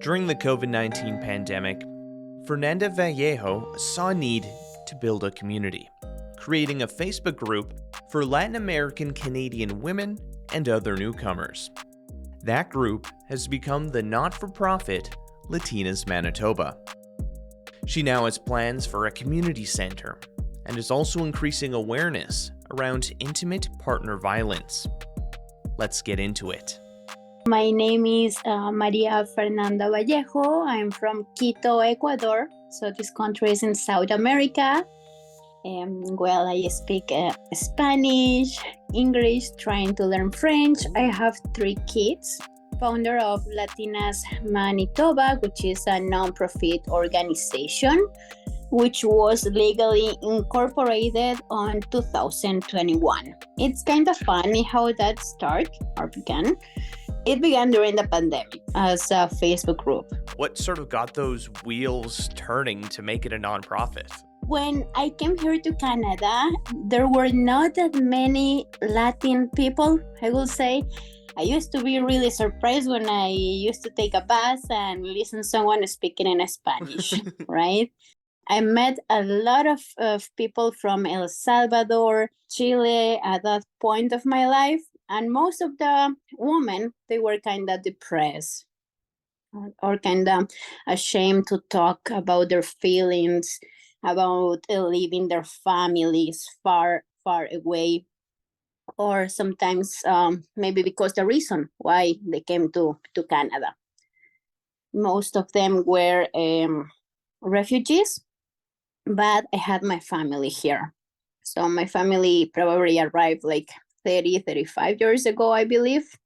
During the COVID-19 pandemic, Fernanda Vallejo saw a need to build a community, creating a Facebook group for Latin American Canadian women and other newcomers. That group has become the not-for-profit Latinas Manitoba. She now has plans for a community center and is also increasing awareness around intimate partner violence. Let's get into it. My name is Maria Fernanda Vallejo. I'm from Quito, Ecuador. So this country is in South America. I speak Spanish, English, trying to learn French. I have 3 kids. Founder of Latinas Manitoba, which is a non-profit organization, which was legally incorporated on 2021. It's kind of funny how that began. It began during the pandemic as a Facebook group. What sort of got those wheels turning to make it a nonprofit? When I came here to Canada, there were not that many Latin people, I will say. I used to be really surprised when I used to take a bus and listen to someone speaking in Spanish, right? I met a lot of people from El Salvador, Chile at that point of my life. And most of the women, they were kind of depressed or kind of ashamed to talk about their feelings, about leaving their families far, far away. Or sometimes maybe because the reason why they came to Canada. Most of them were refugees, but I had my family here. So my family probably arrived like 35 years ago, I believe.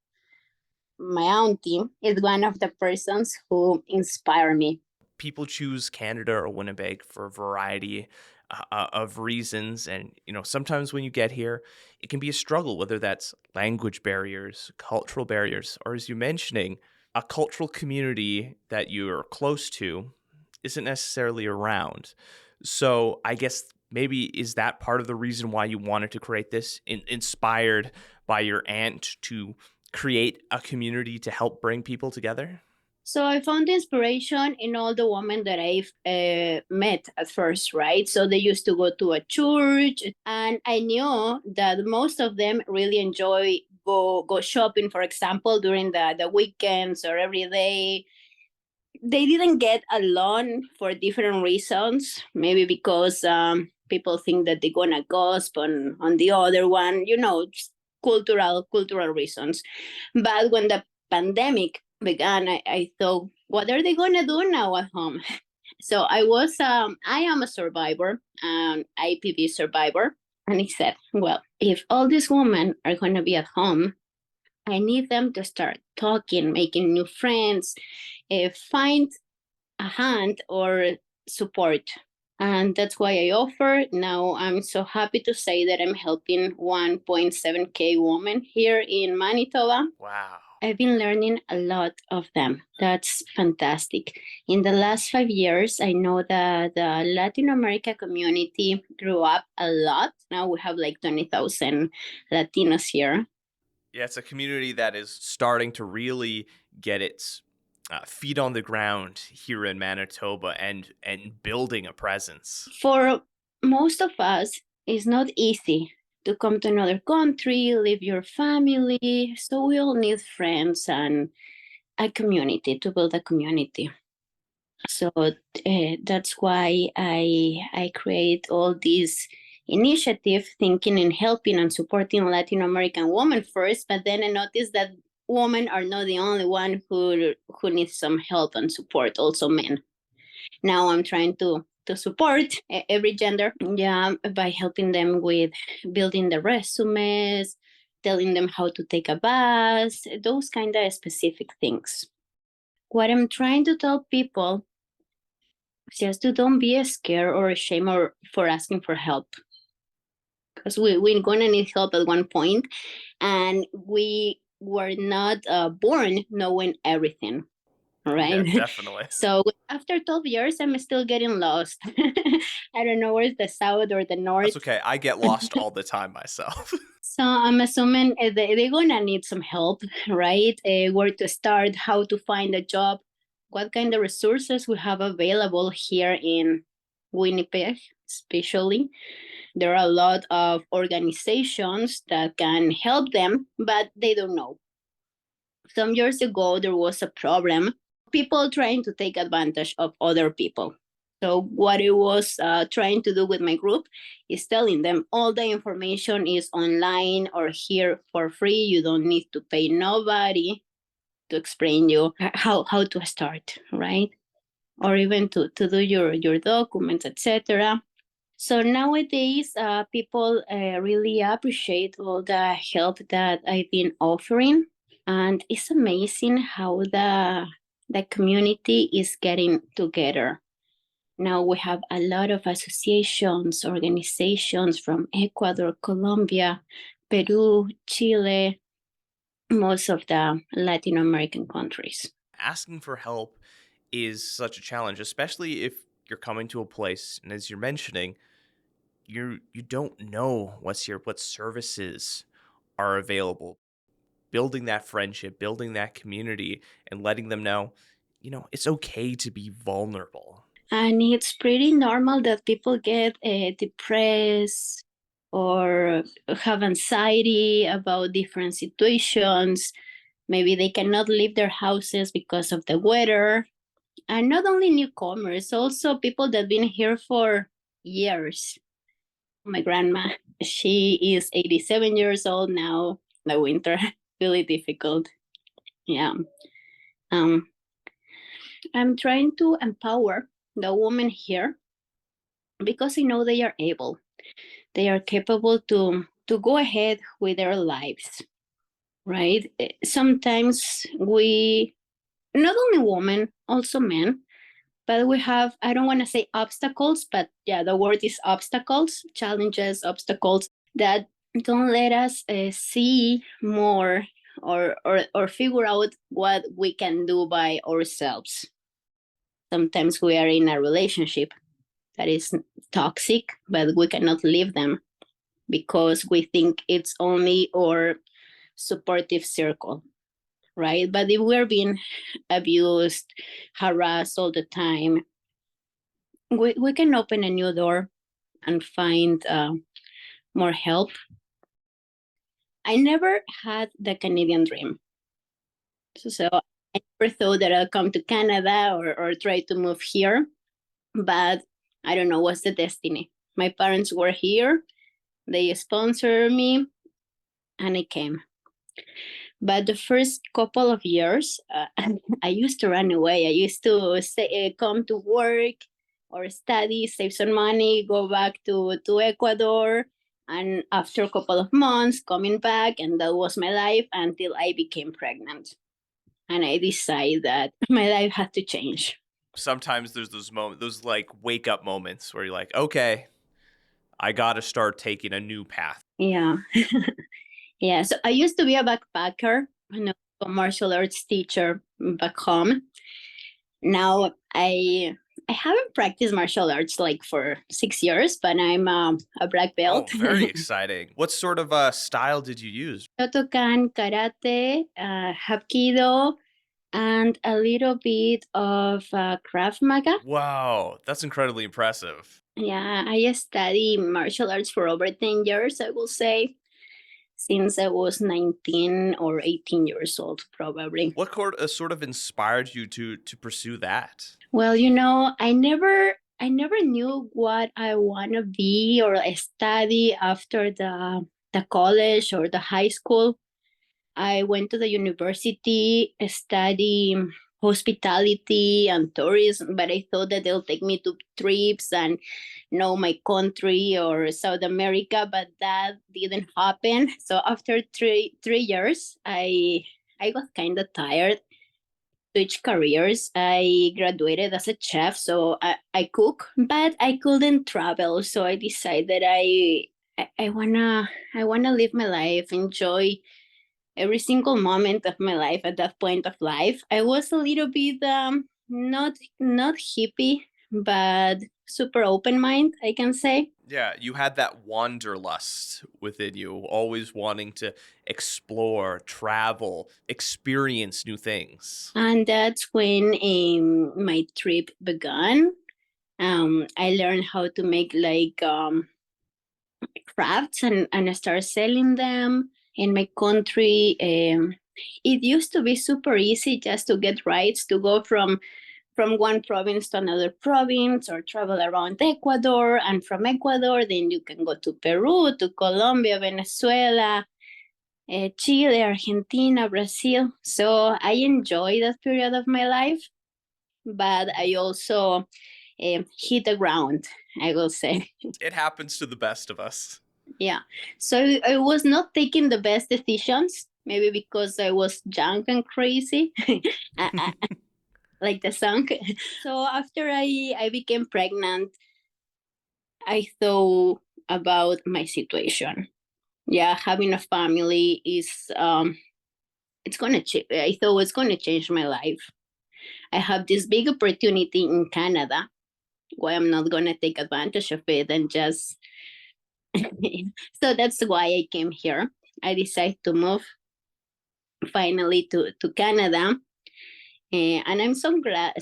My auntie is one of the persons who inspire me. People choose Canada or Winnipeg for a variety of reasons. And, sometimes when you get here, it can be a struggle, whether that's language barriers, cultural barriers, or as you're mentioning, a cultural community that you're close to isn't necessarily around. So I guess maybe is that part of the reason why you wanted to create this, inspired by your aunt to create a community to help bring people together? So I found inspiration in all the women that I've met at first, right? So they used to go to a church, and I knew that most of them really enjoy go shopping, for example, during the weekends or every day. They didn't get along for different reasons, maybe because people think that they're gonna gossip on the other one, just cultural reasons. But when the pandemic began, I thought, what are they gonna do now at home? So I am a survivor, IPV survivor, and he said, well, if all these women are gonna be at home, I need them to start talking, making new friends, find a hand or support. And that's why I offer. Now I'm so happy to say that I'm helping 1.7K women here in Manitoba. Wow. I've been learning a lot of them. That's fantastic. In the last 5 years, I know that the Latin America community grew up a lot. Now we have like 20,000 Latinos here. Yeah, it's a community that is starting to really get its feet on the ground here in Manitoba and building a presence. For most of us, it's not easy to come to another country, leave your family. So we all need friends and a community to build a community. So that's why I create all these initiative thinking and helping and supporting Latin American women first, but then I noticed that women are not the only one who needs some help and support, also men. Now I'm trying to support every gender, by helping them with building the resumes, telling them how to take a bus, those kind of specific things. What I'm trying to tell people is just to don't be scared or ashamed or for asking for help. Because we're going to need help at one point, and we were not born knowing everything, right? Yeah, definitely. So after 12 years, I'm still getting lost. I don't know where's the south or the north. That's okay. I get lost all the time myself. So I'm assuming they're going to need some help, right? Where to start, how to find a job, what kind of resources we have available here in Winnipeg, especially. There are a lot of organizations that can help them, but they don't know. Some years ago, there was a problem, people trying to take advantage of other people. So what I was trying to do with my group is telling them all the information is online or here for free. You don't need to pay nobody to explain you how to start, right? Or even to do your documents, etc. So nowadays, people really appreciate all the help that I've been offering, and it's amazing how the community is getting together. Now we have a lot of associations, organizations from Ecuador, Colombia, Peru, Chile, most of the Latin American countries. Asking for help is such a challenge, especially if you're coming to a place and as you're mentioning, you don't know what services are available. Building that friendship, building that community, and letting them know, it's okay to be vulnerable. And it's pretty normal that people get depressed or have anxiety about different situations. Maybe they cannot leave their houses because of the weather. And not only newcomers, also people that have been here for years. My grandma, she is 87 years old now. The winter, really difficult. Yeah. Um, I'm trying to empower the women here because I know they are able. They are capable to go ahead with their lives, right? Sometimes we, not only women, also men, but we have, I don't want to say obstacles, but yeah, the word is obstacles, challenges, obstacles that don't let us see more or figure out what we can do by ourselves. Sometimes we are in a relationship that is toxic, but we cannot leave them because we think it's only our supportive circle, right? But if we're being abused, harassed all the time, we can open a new door and find more help. I never had the Canadian dream. So I never thought that I'll come to Canada or try to move here. But I don't know what's the destiny. My parents were here, they sponsored me, and I came. But the first couple of years, I used to run away. I used to come to work or study, save some money, go back to Ecuador. And after a couple of months, coming back, and that was my life until I became pregnant. And I decided that my life had to change. Sometimes there's those moments, those like wake up moments where you're like, okay, I got to start taking a new path. Yeah. Yeah. So I used to be a backpacker, a martial arts teacher back home. Now I haven't practiced martial arts like for 6 years, but I'm a black Oh, belt. very exciting. What sort of style did you use? Shotokan, karate, hapkido, and a little bit of Krav Maga. Wow, that's incredibly impressive. Yeah, I studied martial arts for over 10 years, I will say, since I was 19 or 18 years old, probably. What sort of inspired you to pursue that? Well, I never knew what I want to be or study after the college or the high school. I went to the university, study hospitality and tourism, but I thought that they'll take me to trips and know my country or South America, but that didn't happen. So after three years, I got kind of tired, switch careers. I graduated as a chef, so I cook, but I couldn't travel. So I decided I wanna live my life, enjoy every single moment of my life at that point of life. I was a little bit not hippie, but super open mind, I can say. Yeah, you had that wanderlust within you, always wanting to explore, travel, experience new things. And that's when my trip began. I learned how to make like crafts, and I started selling them in my country. It used to be super easy just to get rights to go from one province to another province or travel around Ecuador. And from Ecuador, then you can go to Peru, to Colombia, Venezuela, Chile, Argentina, Brazil. So I enjoy that period of my life, but I also hit the ground, I will say. It happens to the best of us. Yeah. So I was not taking the best decisions, maybe because I was young and crazy, like the song. So after I became pregnant, I thought about my situation. Yeah, having a family is it's gonna I thought it's gonna change my life. I have this big opportunity in Canada. Why I'm not gonna take advantage of it and just so that's why I came here. I decided to move finally to Canada. And I'm so glad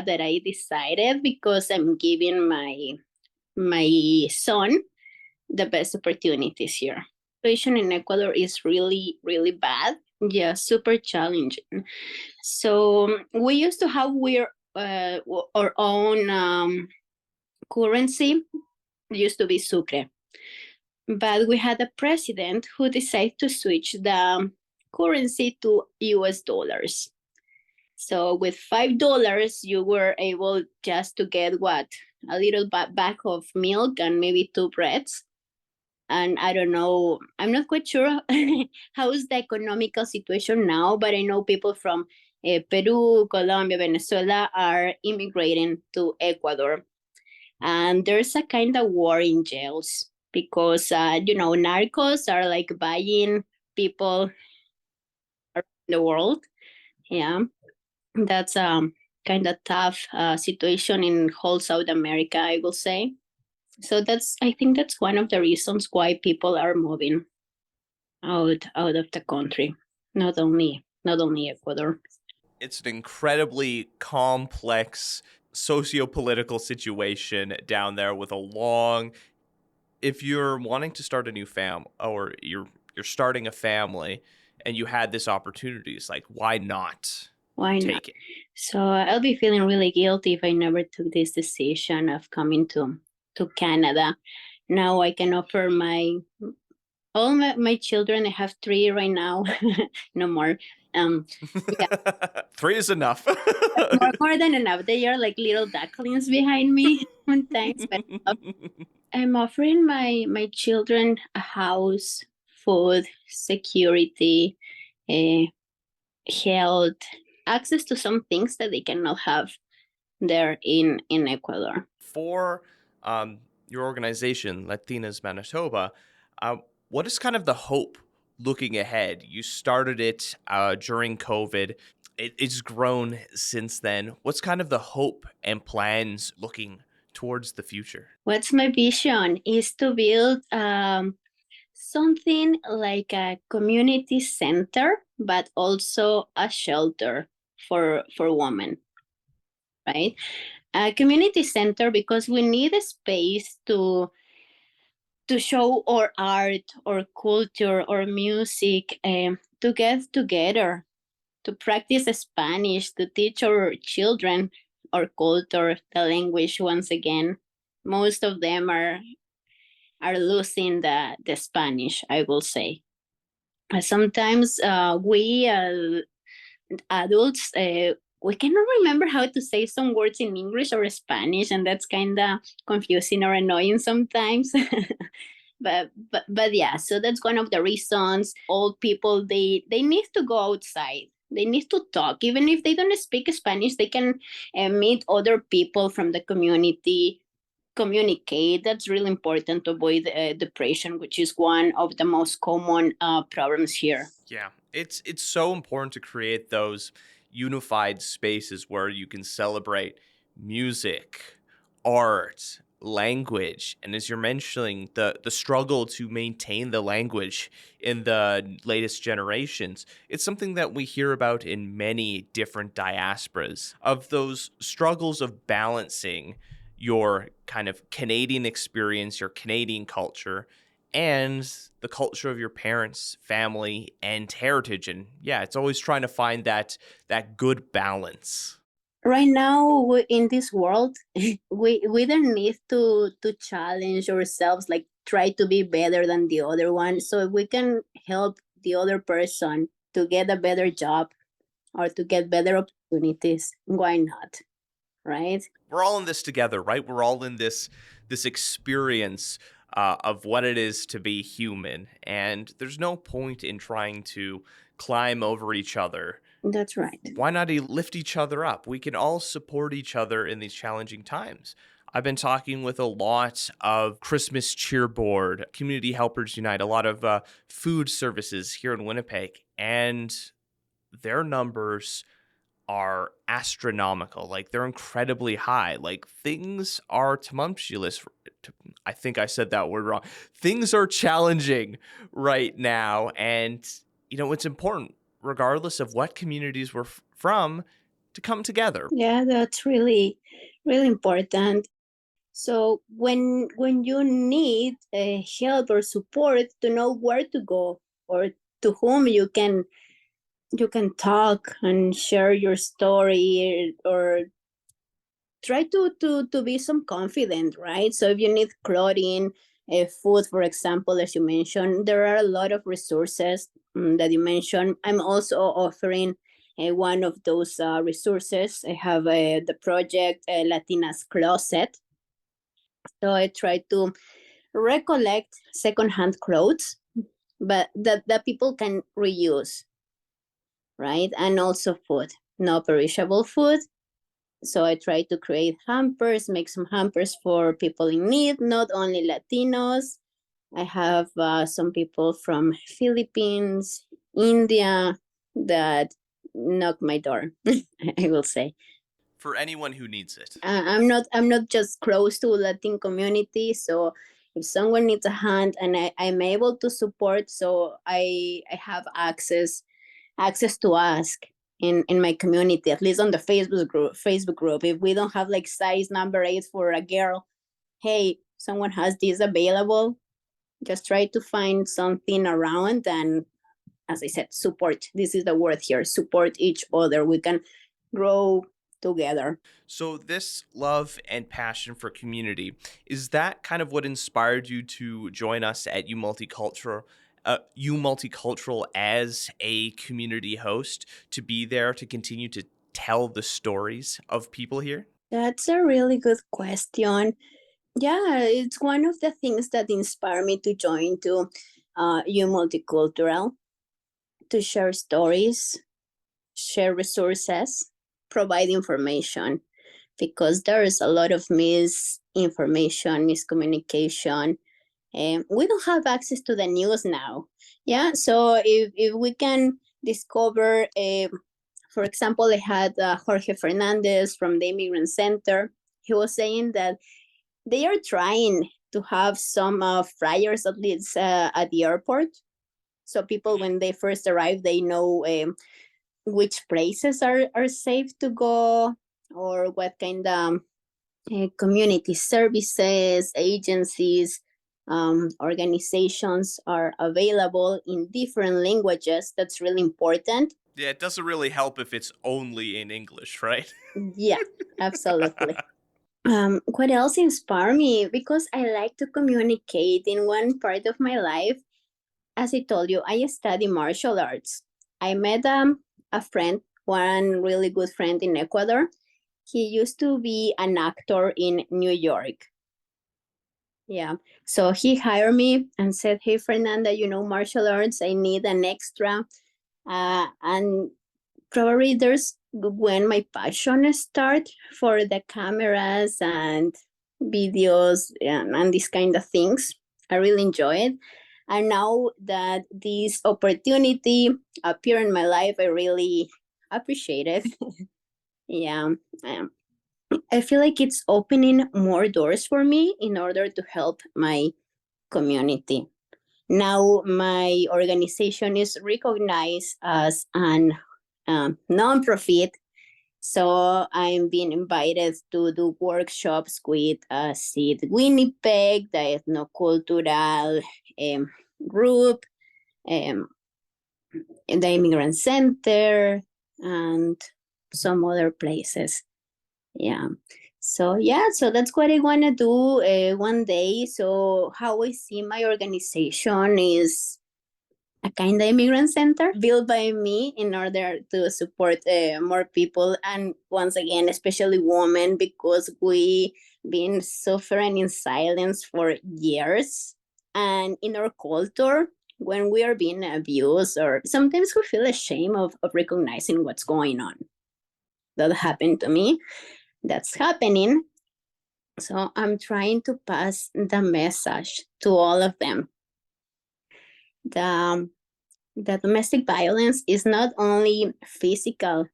that I decided, because I'm giving my son the best opportunities here. Situation in Ecuador is really, really bad. Yeah, super challenging. So we used to have our own currency. It used to be sucre, but we had a president who decided to switch the currency to US dollars. So with $5, you were able just to get what, a little bag of milk and maybe two breads. And I don't know, I'm not quite sure how is the economical situation now, but I know people from Peru, Colombia, Venezuela are immigrating to Ecuador. And there's a kind of war in jails because, narcos are like buying people around the world. Yeah, that's kind of tough situation in whole South America, I will say. So I think that's one of the reasons why people are moving out of the country. Not only Ecuador. It's an incredibly complex socio-political situation down there with a long if you're wanting to start a new fam or you're starting a family and you had this opportunity, it's like why not Why not? take it? So I'll be feeling really guilty if I never took this decision of coming to Canada. Now I can offer my children. I have three right now, no more. Um, yeah, Three is enough. more than enough. They are like little ducklings behind me sometimes, but I'm offering my children a house, food, security, uh, health, access to some things that they cannot have there in Ecuador. For your organization, Latinas Manitoba, uh, what is kind of the hope looking ahead? You started it during COVID. It's grown since then. What's kind of the hope and plans looking towards the future? What's my vision is to build something like a community center, but also a shelter for women, right? A community center because we need a space to show our art or culture or music, to get together, to practice Spanish, to teach our children our culture, the language once again. Most of them are losing the Spanish, I will say. Sometimes we adults, we cannot remember how to say some words in English or Spanish, and that's kind of confusing or annoying sometimes. But yeah, so that's one of the reasons. Old people, they need to go outside, they need to talk. Even if they don't speak Spanish, they can meet other people from the community, communicate. That's really important to avoid depression, which is one of the most common problems here. Yeah, it's so important to create those unified spaces where you can celebrate music, art, language, and as you're mentioning, the struggle to maintain the language in the latest generations, it's something that we hear about in many different diasporas of those struggles of balancing your kind of Canadian experience, your Canadian culture, and the culture of your parents, family, and heritage. And yeah, it's always trying to find that good balance. Right now in this world, we don't need to challenge ourselves, like try to be better than the other one. So if we can help the other person to get a better job or to get better opportunities, why not? Right? We're all in this together, right? We're all in this experience of what it is to be human, and there's no point in trying to climb over each other. That's right. Why not lift each other up? We can all support each other in these challenging times. I've been talking with a lot of Christmas Cheer Board, Community Helpers Unite, a lot of food services here in Winnipeg, and their numbers are astronomical. Like they're incredibly high. Like things are tumultuous. I think I said that word wrong. Things are challenging right now. And, it's important, regardless of what communities we're from, to come together. Yeah, that's really, really important. So when you need help or support, to know where to go or to whom you can talk and share your story, or try to be some confident, right? So if you need clothing, food, for example, as you mentioned, there are a lot of resources that you mentioned. I'm also offering one of those resources. I have the project Latinas Closet. So I try to recollect secondhand clothes, but that people can reuse, right? And also food, no perishable food. So I try to create hampers, make some hampers for people in need, not only Latinos. I have some people from Philippines, India that knock my door. I will say. For anyone who needs it. I'm not just close to Latin community, so if someone needs a hand and I'm able to support, so I have access to ask in my community, at least on the Facebook group. If we don't have like size number 8 for a girl, hey, someone has this available, just try to find something around. And as I said, support, this is the word here, support each other. We can grow together. So, this love and passion for community, is that kind of what inspired you to join us at U Multicultural as a community host, to be there to continue to tell the stories of people here? That's a really good question. Yeah, it's one of the things that inspired me to join to U Multicultural, to share stories, share resources, provide information, because there is a lot of misinformation, miscommunication, and we don't have access to the news now. Yeah, so if we can discover, for example, I had Jorge Fernandez from the Immigrant Center. He was saying that they are trying to have some flyers, at least at the airport, so people when they first arrive, they know which places are safe to go, or what kind of community services, agencies, organizations are available in different languages. That's really important. Yeah, it doesn't really help if it's only in English, right? Yeah, absolutely. What else inspired me? Because I like to communicate in one part of my life. As I told you, I study martial arts. I met a friend, one really good friend in Ecuador. He used to be an actor in New York. Yeah. So he hired me and said, "Hey, Fernanda, martial arts, I need an extra." And probably there's when my passion start for the cameras and videos and these kind of things. I really enjoy it. And now that this opportunity appeared in my life, I really appreciate it. Yeah. I feel like it's opening more doors for me in order to help my community. Now, my organization is recognized as an nonprofit, so I'm being invited to do workshops with SID Winnipeg, the ethnocultural group, um, the Immigrant Center, and some other places. Yeah. So yeah, so that's what I want to do one day. So how I see my organization is a kind of immigrant center built by me in order to support more people, and once again especially women, because we been suffering in silence for years, and in our culture when we are being abused or sometimes we feel ashamed of recognizing what's going on. That happened to me, that's happening. So I'm trying to pass the message to all of them. The that domestic violence is not only physical,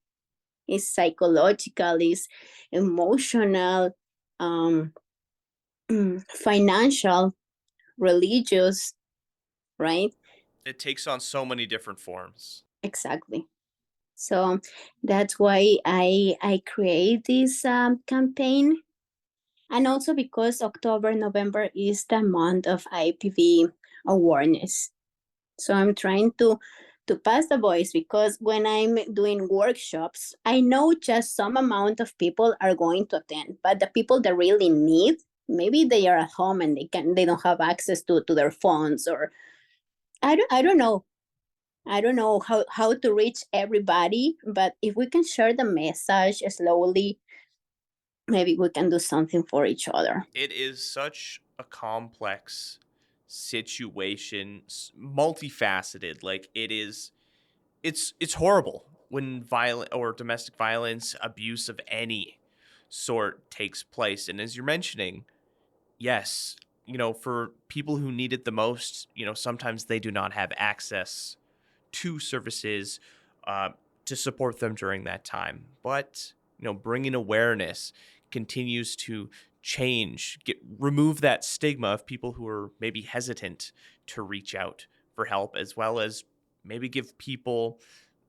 it's psychological, it's emotional, um, financial, religious, right? It takes on so many different forms. Exactly. So that's why I create this campaign, and also because October, November is the month of IPV awareness. So I'm trying to pass the voice, because when I'm doing workshops, I know just some amount of people are going to attend, but the people that really need, maybe they are at home and they don't have access to their phones, or I don't know. I don't know how to reach everybody, but if we can share the message slowly, maybe we can do something for each other. It is such a complex situation, multifaceted. Like it's horrible when violent or domestic violence, abuse of any sort takes place. And as you're mentioning, yes, for people who need it the most, sometimes they do not have access to services uh, to support them during that time. But bringing awareness continues to remove that stigma of people who are maybe hesitant to reach out for help, as well as maybe give people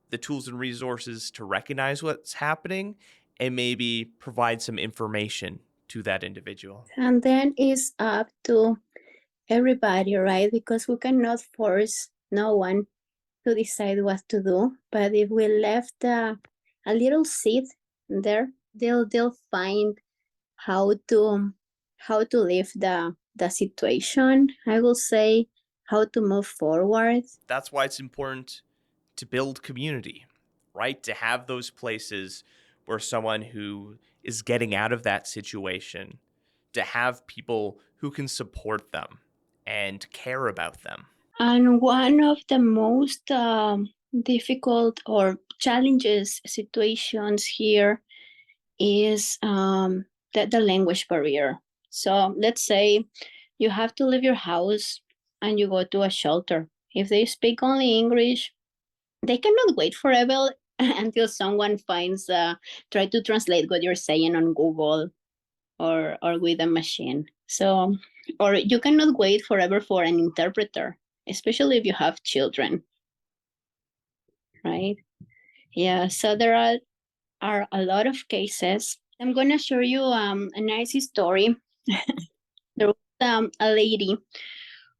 the tools and resources to recognize what's happening and maybe provide some information to that individual. And then it's up to everybody, right? Because we cannot force no one to decide what to do. But if we left a little seed there, they'll find how to live the situation. I will say how to move forward. That's why it's important to build community, right? To have those places where someone who is getting out of that situation, to have people who can support them and care about them. And one of the most difficult or challenges situations here is the language barrier. So let's say you have to leave your house and you go to a shelter. If they speak only English, they cannot wait forever until someone finds try to translate what you're saying on Google or with a machine. So, or you cannot wait forever for an interpreter, especially if you have children, right? Yeah. So there are a lot of cases. I'm gonna show you a nice story. There was a lady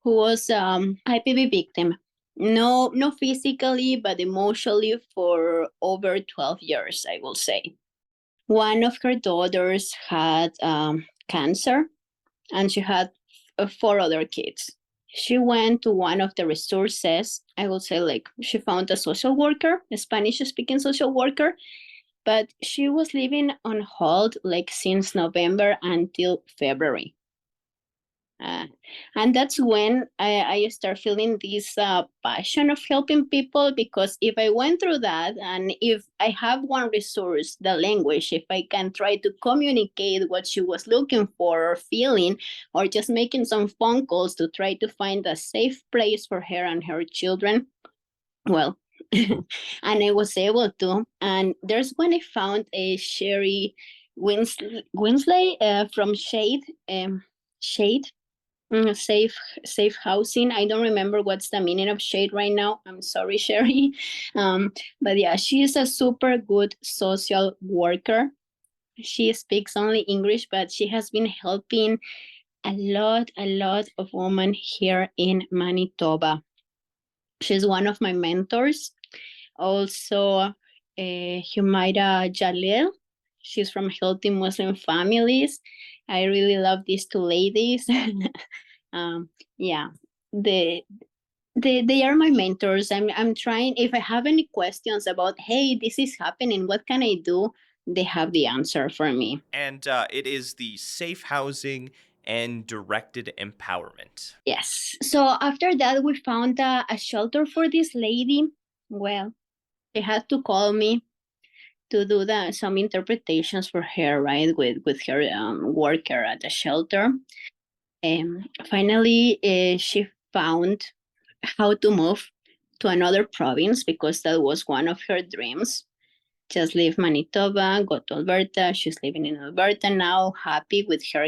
who was IPV victim. No, not physically, but emotionally for over 12 years, I will say. One of her daughters had cancer, and she had four other kids. She went to one of the resources. I would say, like, she found a social worker, a Spanish speaking social worker, but she was living on hold like since November until February. Uh, and that's when I start feeling this passion of helping people, because if I went through that and if I have one resource, the language, if I can try to communicate what she was looking for or feeling, or just making some phone calls to try to find a safe place for her and her children, well, and I was able to. And there's when I found a Sherry. Winsley from Shade. Safe housing. I don't remember what's the meaning of shade right now. I'm sorry, Sherry. But yeah, she is a super good social worker. She speaks only English, but she has been helping a lot of women here in Manitoba. She's one of my mentors. Also, Humaira Jalil. She's from Healthy Muslim Families. I really love these two ladies. Yeah, the they are my mentors. I'm trying. If I have any questions about, hey, this is happening, what can I do? They have the answer for me. And it is the safe housing and directed empowerment. Yes. So after that, we found a shelter for this lady. Well, she had to call me to do some interpretations for her, right, with her worker at the shelter. Finally, she found how to move to another province because that was one of her dreams. Just leave Manitoba, go to Alberta. She's living in Alberta now, happy with her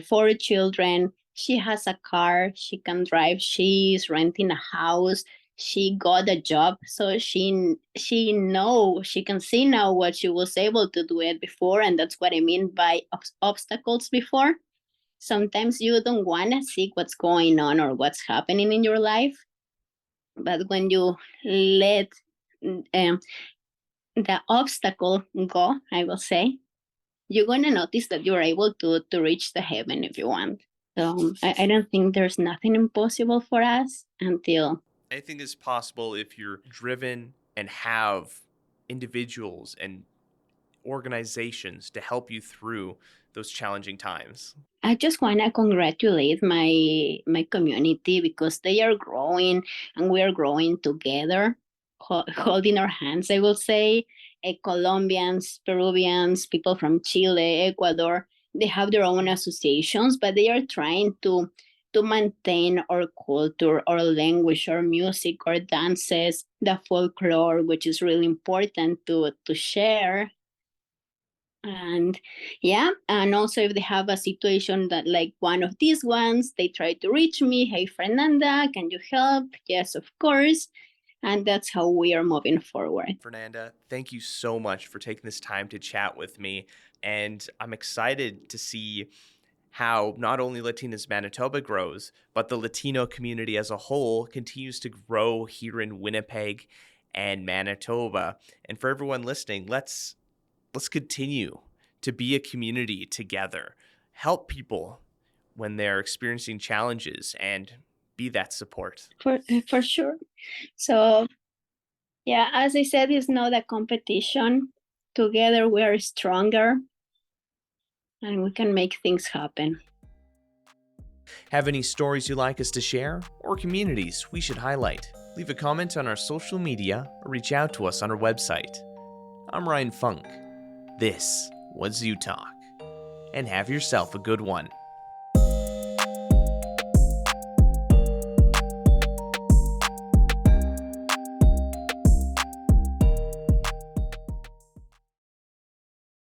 4 children. She has a car. She can drive. She's renting a house. She got a job, so she can see now what she was able to do it before, and that's what I mean by obstacles before. Sometimes you don't want to see what's going on or what's happening in your life, but when you let um, the obstacle go, I will say, you're going to notice that you're able to reach the heaven if you want. So I don't think there's nothing impossible for us until. Anything is possible if you're driven and have individuals and organizations to help you through those challenging times. I just want to congratulate my community because they are growing and we are growing together, holding our hands. I will say, Colombians, Peruvians, people from Chile, Ecuador, they have their own associations, but they are trying to maintain our culture, our language, our music, our dances, the folklore, which is really important to share. And yeah, and also if they have a situation that like one of these ones, they try to reach me, hey Fernanda, can you help? Yes, of course. And that's how we are moving forward. Fernanda, thank you so much for taking this time to chat with me. And I'm excited to see how not only Latinas Manitoba grows, but the Latino community as a whole continues to grow here in Winnipeg and Manitoba. And for everyone listening, let's continue to be a community together, help people when they're experiencing challenges, and be that support. For sure. So yeah, as I said, it's not a competition. Together we are stronger and we can make things happen. Have any stories you'd like us to share or communities we should highlight? Leave a comment on our social media or reach out to us on our website. I'm Ryan Funk. This was You Talk, and have yourself a good one.